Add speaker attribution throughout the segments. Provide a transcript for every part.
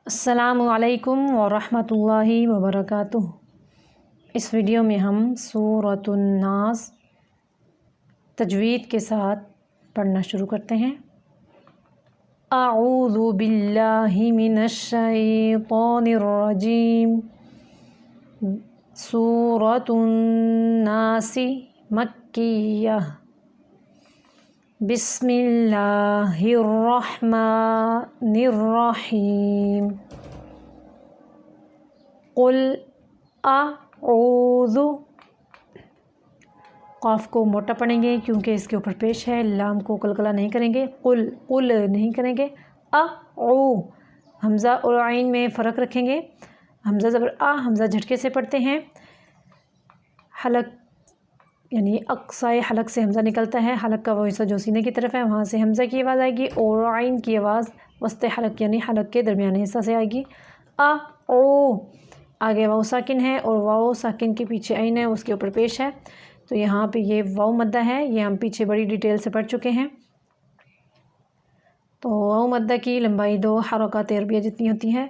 Speaker 1: अस्सलामु अलैकुम वरहमतुल्लाहि वबरकातुह। इस वीडियो में हम सूरतुन नास तजवीद के साथ पढ़ना शुरू करते हैं। अऊज़ु बिल्लाहि मिनश शैतानिर रजीम। सूरतुन नासी मक्किय्यह। बिस्मिल्लाहिर्रहमानिर्रहीम। कुल अऊज़ु। क़ाफ़ को मोटा पढ़ेंगे क्योंकि इसके ऊपर पेश है। लाम को कलकला नहीं करेंगे। कुल नहीं करेंगे। अऊ हमज़ा और आइन में फ़र्क रखेंगे। हमज़ा ज़बर आ, हमज़ा झटके से पढ़ते हैं। हलक यानी अक्साए हलक से हमज़ा निकलता है। हलक का वो हिस्सा जो सीने की तरफ है वहाँ से हमज़ा की आवाज़ आएगी और आइन की आवाज़ वस्ते हलक यानी हलक के दरमियाने हिस्सा से आएगी। ओ आगे वाव साकिन है और वाव साकिन के पीछे आइन है, उसके ऊपर पेश है। तो यहाँ पे ये वाव मद्दा है, ये हम पीछे बड़ी डिटेल से पढ़ चुके हैं। तो वाव मद्दा की लंबाई 2 हरकत अरबिया जितनी होती है।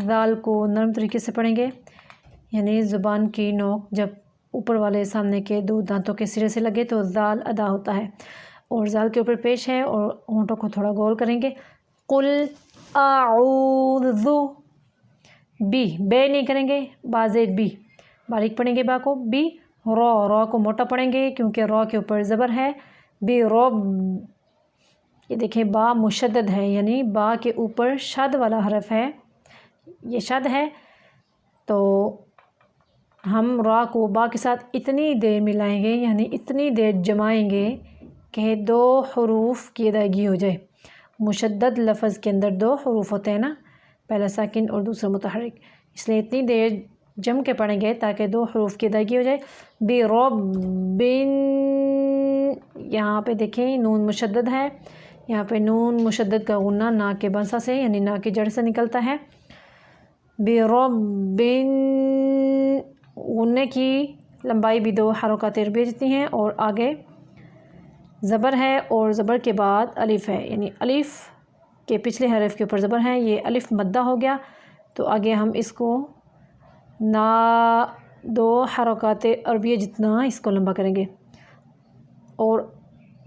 Speaker 1: दाल को नरम तरीके से पढ़ेंगे, यानी ज़ुबान की नोक जब ऊपर वाले सामने के 2 दांतों के सिरे से लगे तो दाल अदा होता है और दाल के ऊपर पेश है और होंठों को थोड़ा गोल करेंगे। कुल आऊज़ु बे नहीं करेंगे, बाज़ेद बी बारीक पढ़ेंगे बा को। बी रॉ को मोटा पढ़ेंगे क्योंकि रॉ के ऊपर ज़बर है। बी रॉ, ये देखें बा मुशद्दद है, यानी बा के ऊपर शद वाला हरफ है, ये शद है। तो हम रा को बा के साथ इतनी देर मिलाएंगे, यानी इतनी देर जमाएंगे कि 2 हरूफ की अदायगी हो जाए। मुशद्दद लफ्ज़ के अंदर 2 हरूफ होते हैं ना, पहला साकिन और दूसरा मुतहर्रिक, इसलिए इतनी देर जम के पढ़ेंगे ताकि 2 हरूफ की अदायगी हो जाए। बी रब्बिन, यहाँ पे देखें नून मुशद्दद है, यहाँ पे नून मुशद्दद का गुन्ना ना के बंसा से यानी ना की जड़ से निकलता है। बी रब्बिन, गुन्ने की लंबाई भी 2 हरकत अरबिया जितनी हैं और आगे ज़बर है और ज़बर के बाद अलिफ़ है, यानी अलिफ़ के पिछले हरफ के ऊपर ज़बर है, ये अलिफ़ मद्दा हो गया। तो आगे हम इसको ना 2 हरकत अरबिया जितना इसको लंबा करेंगे और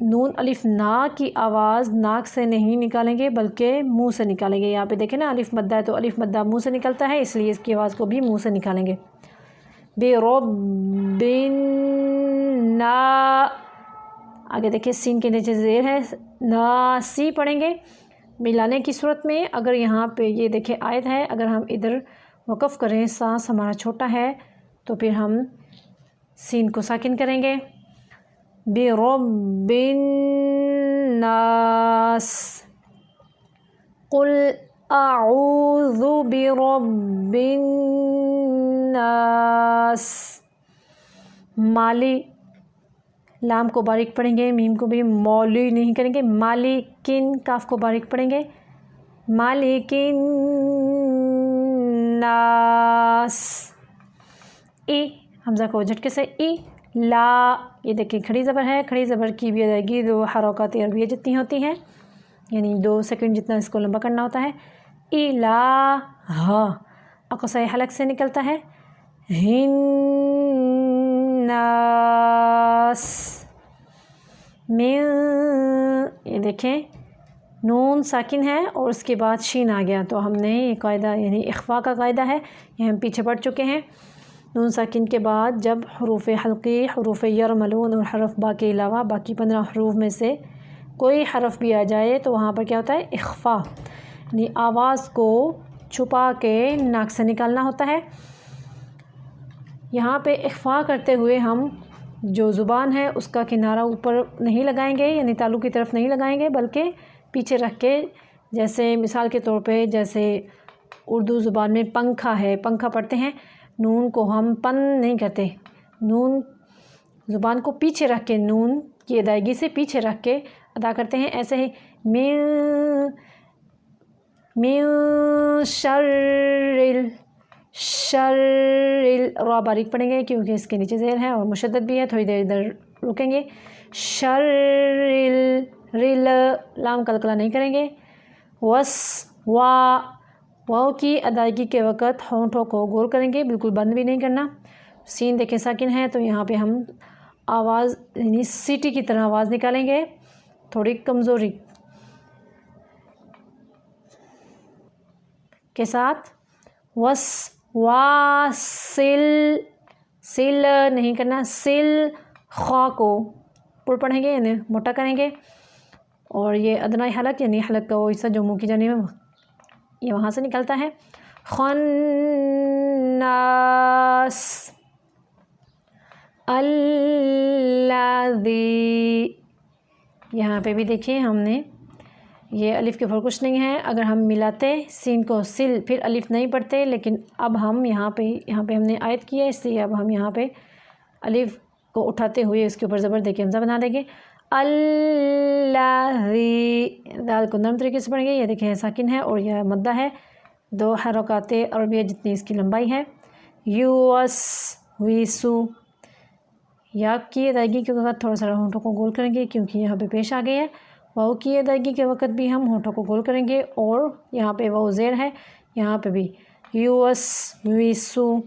Speaker 1: नून अलिफ़ ना की आवाज़ नाक से नहीं निकालेंगे बल्कि मुंह से निकालेंगे। यहाँ पे देखें ना अलिफ़ मद्दा है तो अलिफ़ मद्दा मुंह से निकलता है, इसलिए इसकी आवाज़ को भी मुंह से निकालेंगे। बिरब्बिन ना, आगे देखिए सीन के नीचे ज़ेर है, नासी पढ़ेंगे मिलाने की सूरत में। अगर यहाँ पे ये देखें आयत है, अगर हम इधर वक़फ़ करें, सांस हमारा छोटा है तो फिर हम सीन को साकिन करेंगे। बिरब्बिन नास। कुल अऊज़ु बिरब्बिन नास। माली, लाम को बारीक पढ़ेंगे, मीम को भी मौली नहीं करेंगे। मालिकिन, काफ को बारीक पढ़ेंगे। मालिकिन नास। ई हमज़ा को झटके से ई ला, ये देखिए खड़ी ज़बर है, खड़ी ज़बर की भी अदायगी 2 हरकत अरबिया जितनी होती हैं, यानी 2 सेकंड जितना इसको लंबा करना होता है। इलाहा अक़साए हलक से निकलता है। हिन्नास मिन, ये देखें नून साकिन है और उसके बाद शीन आ गया, तो हमने ये कायदा यानी इख्फा का कायदा है, ये हम पीछे पढ़ चुके हैं। नून साकिन के बाद जब हरूफ हल्की, हरूफ यरमलून और हरफ बा के अलावा बाकी 15 हरूफ में से कोई हरफ भी आ जाए तो वहाँ पर क्या होता है, इख्फा, यानी आवाज़ को छुपा के नाक से निकालना होता है। यहाँ पे इख्फा करते हुए हम जो ज़ुबान है उसका किनारा ऊपर नहीं लगाएंगे, यानी तालू की तरफ नहीं लगाएंगे, बल्कि पीछे रख के, जैसे मिसाल के तौर पे जैसे उर्दू ज़ुबान में पंखा है, पंखा पढ़ते हैं, नून को हम पन नहीं करते, नून ज़ुबान को पीछे रख के, नून की अदायगी से पीछे रख के अदा करते हैं। ऐसे ही मिन शर्रिल, रा बारीक पढ़ेंगे क्योंकि इसके नीचे ज़ेर है और मुशद्दद भी है, थोड़ी देर इधर रुकेंगे। शर्रिल, रिल लाम कलकला नहीं करेंगे। वस वा। वाव की अदायगी के वक़्त होंठों को गोल करेंगे, बिल्कुल बंद भी नहीं करना। सीन देखें साकिन है तो यहाँ पे हम आवाज़ यानी सीटी की तरह आवाज़ निकालेंगे, थोड़ी कमज़ोरी के साथ। वस वा सिल, सिल नहीं करना, सिल। खा को पुर पढ़ेंगे यानी मोटा करेंगे, और ये अदनाई हलक यानी हलक का वो हिस्सा जो मुँह की जानिब में ये वहाँ से निकलता है। खन्नास अल्लाज़ी। यहाँ पे भी देखिए हमने ये अलिफ़ के ऊपर कुछ नहीं है, अगर हम मिलाते सीन को सिल फिर अलिफ़ नहीं पढ़ते, लेकिन अब हम यहाँ पे हमने आयत की है, इसलिए अब हम यहाँ पे अलिफ़ को उठाते हुए इसके ऊपर ज़बर देके हमज़ा बना देंगे। अल्लाज़ी, दाल को नरम तरीके से पढ़ेंगे, ये देखें साकिन है और यह मद्दा है, 2 हरकाते अरबिया जितनी इसकी लंबाई है। यूअस वीसु, या की अदायगी के वक़्त थोड़ा सा होंठों को गोल करेंगे क्योंकि यहाँ पे पेश आ गई है। वाव की अदायगी के वक़्त भी हम होंठों को गोल करेंगे, और यहाँ पे वाव ज़ेर है, यहाँ पे भी यूअस वीसु,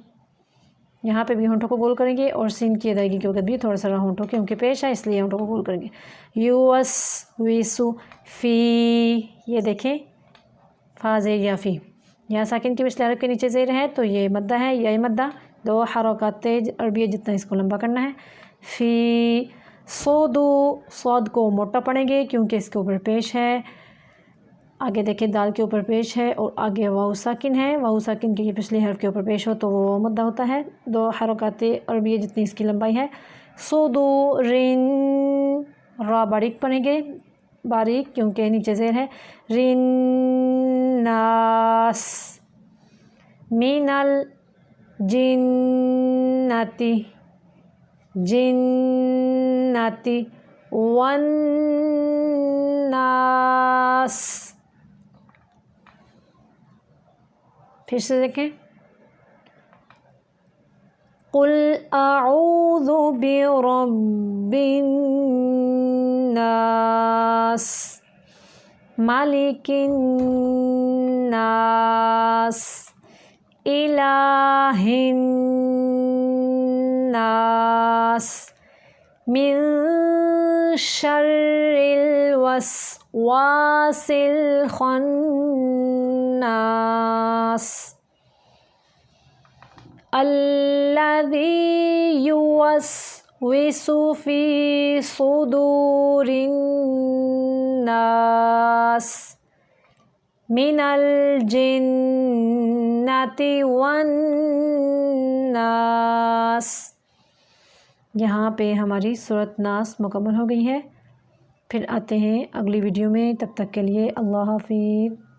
Speaker 1: यहाँ पे भी होंठों को गोल करेंगे, और सीन की अदायगी के वक़्त भी थोड़ा सा होंठों क्योंकि पेश है इसलिए होंठों को गोल करेंगे। यूअस वीसु फ़ी, ये देखें फ़ा ज़ेर या फ़ी, यहाँ साकिन की पिछले हरफ के नीचे ज़ेर है तो ये मद्दा है, यही मद्दा 2 हरकाते अरबिया जितना इसको लंबा करना है। फ़ी सोदू, सौद को मोटा पढ़ेंगे क्योंकि इसके ऊपर पेश है, आगे देखें दाल के ऊपर पेश है और आगे वाव साकिन है, वाव साकिन के पिछले हरफ के ऊपर पेश हो तो वो मद्दा होता है, 2 हरकाते अरबिया जितनी इसकी लंबाई है। सोदू रिन, रा बारीक पढ़ेंगे, बारीक क्योंकि नीचे ज़ेर है। रिन नास मिनल जिन्नती, जिन्नती वन्नास। फिर से देखें। कुल अऊज़ु बिरब्बिन नास मालिकिन नास इलाहिन नास मिन शर्रिल वस्वासिल खन्नास अल्लज़ी युवस्विसु फ़ी सुदूरिन नास मिनल जिन्नति वन्नास। यहाँ पे हमारी सूरत नास मुकम्मल हो गई है। फिर आते हैं अगली वीडियो में, तब तक के लिए अल्लाह हाफ़िज़।